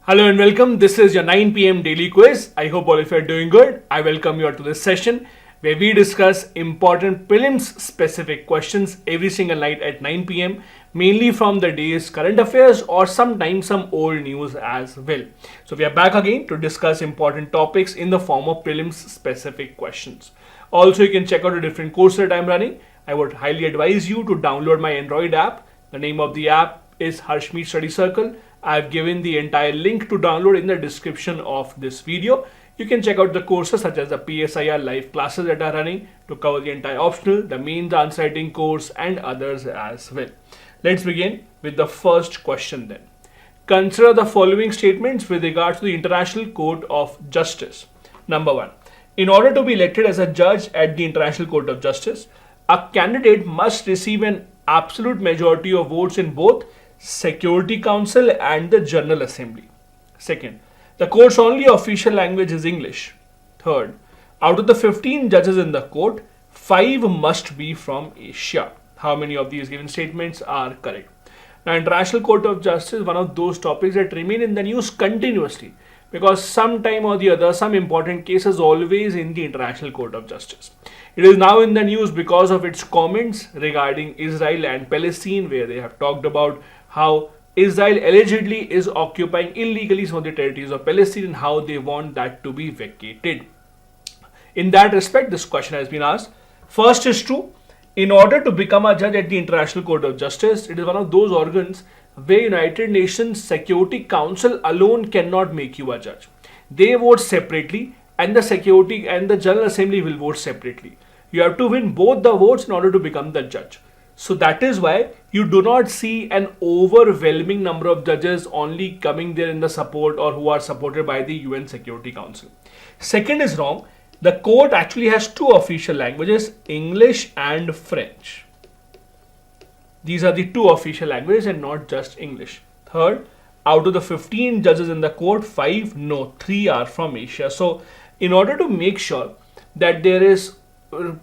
Hello and welcome. This is your 9 p.m. daily quiz. I hope all of you are doing good. I welcome you all to this session where we discuss important prelims specific questions every single night at 9 p.m. mainly from the day's current affairs or sometimes some old news as well. So we are back again to discuss important topics in the form of prelims specific questions. Also, you can check out the different courses that I'm running. I would highly advise you to download my Android app. The name of the app is Harshmeet Study Circle. I've given the entire link to download in the description of this video. You can check out the courses such as the PSIR live classes that are running to cover the entire optional, the main answer writing course and others as well. Let's begin with the first question then. Consider the following statements with regard to the International Court of Justice. Number 1. In order to be elected as a judge at the International Court of Justice, a candidate must receive an absolute majority of votes in both Security Council and the General Assembly. Second, the court's only official language is English. Third, out of the 15 judges in the court, 5 must be from Asia. How many of these given statements are correct? Now, International Court of Justice is one of those topics that remain in the news continuously because sometime or the other, some important case is always in the International Court of Justice. It is now in the news because of its comments regarding Israel and Palestine, where they have talked about how Israel allegedly is occupying illegally some of the territories of Palestine and how they want that to be vacated. In that respect, this question has been asked. First is true. In order to become a judge at the International Court of Justice, it is one of those organs where United Nations Security Council alone cannot make you a judge. They vote separately and the Security and the General Assembly will vote separately. You have to win both the votes in order to become the judge. So that is why you do not see an overwhelming number of judges only coming there in the support or who are supported by the UN Security Council. Second is wrong. The court actually has 2 official languages, English and French. These are the 2 official languages and not just English. Third, out of the 15 judges in the court, 3 are from Asia. So in order to make sure that there is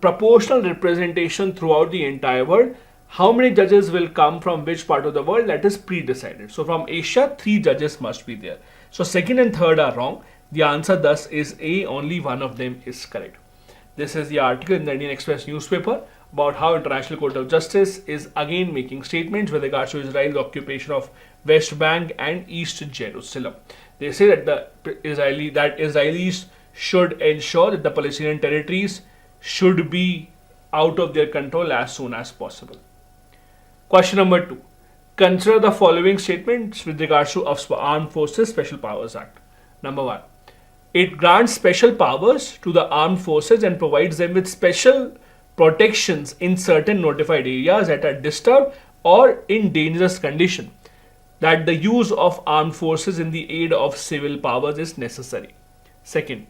proportional representation throughout the entire world, how many judges will come from which part of the world, that is pre-decided. So from Asia, 3 judges must be there. So second and third are wrong. The answer thus is A, only one of them is correct. This is the article in the Indian Express newspaper about how International Court of Justice is again making statements with regards to Israel's occupation of West Bank and East Jerusalem. They say that Israelis should ensure that the Palestinian territories should be out of their control as soon as possible. Question number 2. Consider the following statements with regards to Armed Forces Special Powers Act. Number 1. It grants special powers to the armed forces and provides them with special protections in certain notified areas that are disturbed or in dangerous condition, that the use of armed forces in the aid of civil powers is necessary. Second,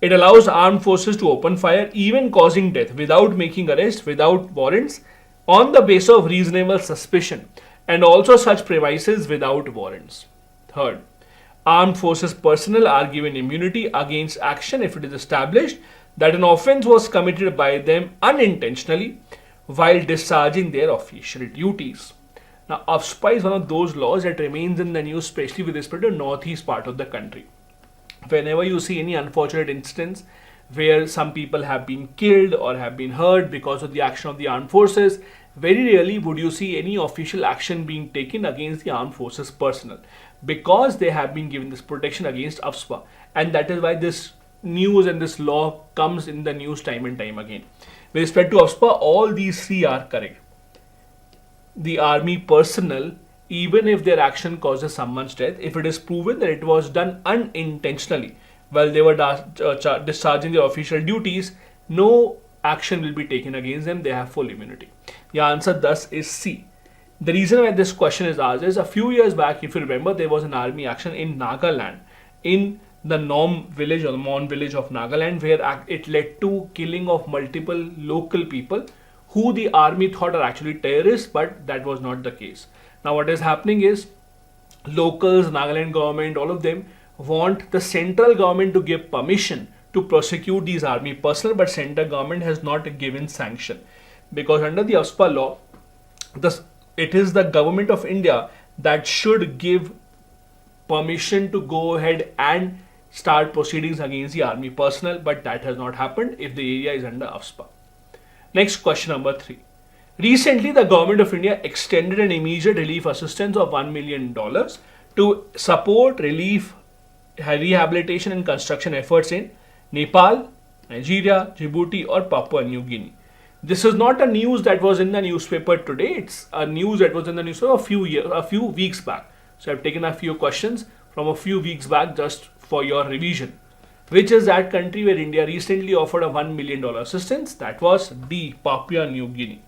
it allows armed forces to open fire, even causing death, without making arrests, without warrants, on the basis of reasonable suspicion, and also such premises without warrants. Third, armed forces personnel are given immunity against action if it is established that an offence was committed by them unintentionally while discharging their official duties. Now, AFSPA is one of those laws that remains in the news, especially with respect to the northeast part of the country. Whenever you see any unfortunate incidents where some people have been killed or have been hurt because of the action of the armed forces, very rarely would you see any official action being taken against the armed forces personnel because they have been given this protection against AFSPA, and that is why this news and this law comes in the news time and time again. With respect to AFSPA, all these 3 are correct. The army personnel, even if their action causes someone's death, if it is proven that it was done unintentionally while they were discharging their official duties, no action will be taken against them. They have full immunity. The answer thus is C. The reason why this question is asked is a few years back, if you remember, there was an army action in Nagaland, in the Nom village or the Mon village of Nagaland, where it led to killing of multiple local people who the army thought are actually terrorists, but that was not the case. Now what is happening is locals, Nagaland government, all of them want the central government to give permission to prosecute these army personnel, but central government has not given sanction because under the AFSPA law, it is the government of India that should give permission to go ahead and start proceedings against the army personnel, but that has not happened if the area is under AFSPA. Next, question number 3. Recently, the government of India extended an immediate relief assistance of $1 million to support relief, rehabilitation and construction efforts in Nepal, Nigeria, Djibouti or Papua New Guinea. This is not a news that was in the newspaper today. It's a news that was in the newspaper a few weeks back. So I've taken a few questions from a few weeks back just for your revision. Which is that country where India recently offered a $1 million assistance? That was D, Papua New Guinea.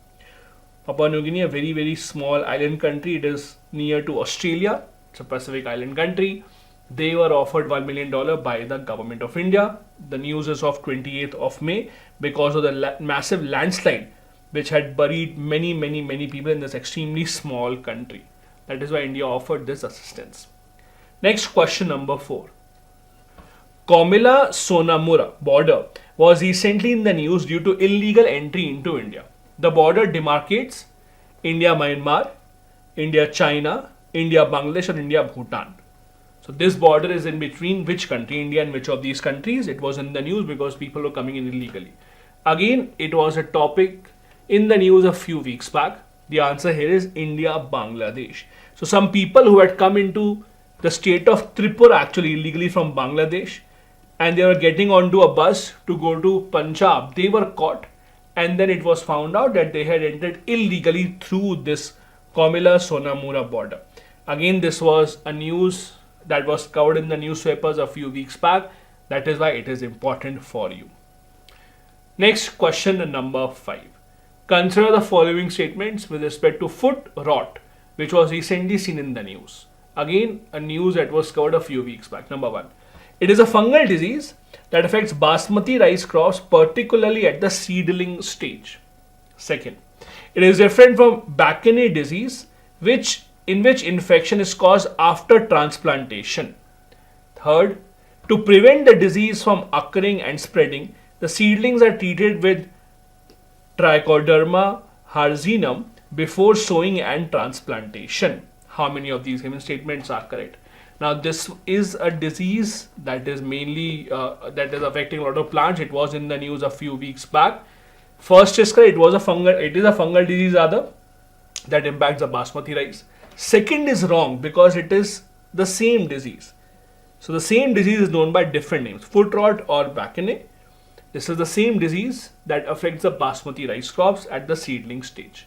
Papua New Guinea, a very, very small island country. It is near to Australia. It's a Pacific island country. They were offered $1 million by the government of India. The news is of 28th of May because of the massive landslide which had buried many people in this extremely small country. That is why India offered this assistance. Next, question number 4. Komila-Sonamura border was recently in the news due to illegal entry into India. The border demarcates India-Myanmar, India-China, India-Bangladesh or India-Bhutan. So this border is in between which country, India and which of these countries? It was in the news because people were coming in illegally. Again, it was a topic in the news a few weeks back. The answer here is India-Bangladesh. So some people who had come into the state of Tripura actually illegally from Bangladesh and they were getting onto a bus to go to Punjab, they were caught and then it was found out that they had entered illegally through this Komila-Sonamura border. Again, this was a news that was covered in the newspapers a few weeks back. That is why it is important for you. Next, question number 5. Consider the following statements with respect to foot rot, which was recently seen in the news. Again, a news that was covered a few weeks back. Number 1. It is a fungal disease that affects basmati rice crops, particularly at the seedling stage. Second, it is different from Bakane disease, in which infection is caused after transplantation. Third, to prevent the disease from occurring and spreading, the seedlings are treated with Trichoderma harzinum before sowing and transplantation. How many of these given statements are correct? Now, this is a disease that is mainly that is affecting a lot of plants. It was in the news a few weeks back. First is correct. It is a fungal disease rather that impacts the basmati rice. Second is wrong because it is the same disease. So the same disease is known by different names, foot rot or Bakane. This is the same disease that affects the basmati rice crops at the seedling stage.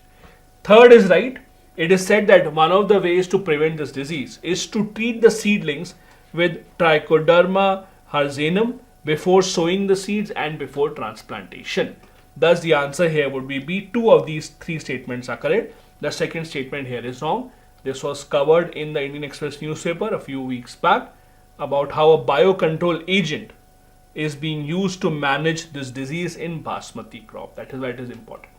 Third is right. It is said that one of the ways to prevent this disease is to treat the seedlings with Trichoderma harzinum before sowing the seeds and before transplantation. Thus, the answer here would be B. 2 of these 3 statements are correct. The second statement here is wrong. This was covered in the Indian Express newspaper a few weeks back about how a biocontrol agent is being used to manage this disease in basmati crop. That is why it is important.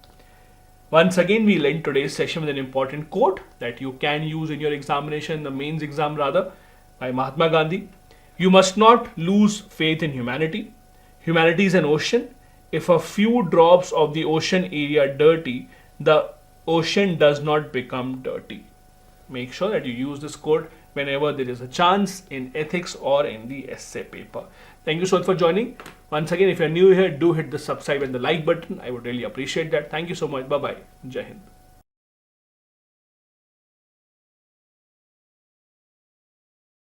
Once again, we'll end today's session with an important quote that you can use in your examination, the mains exam rather, by Mahatma Gandhi. You must not lose faith in humanity. Humanity is an ocean. If a few drops of the ocean area dirty, the ocean does not become dirty. Make sure that you use this quote whenever there is a chance in ethics or in the essay paper. Thank you so much for joining. Once again, if you're new here, do hit the subscribe and the like button. I would really appreciate that. Thank you so much. Bye-bye. Jai Hind.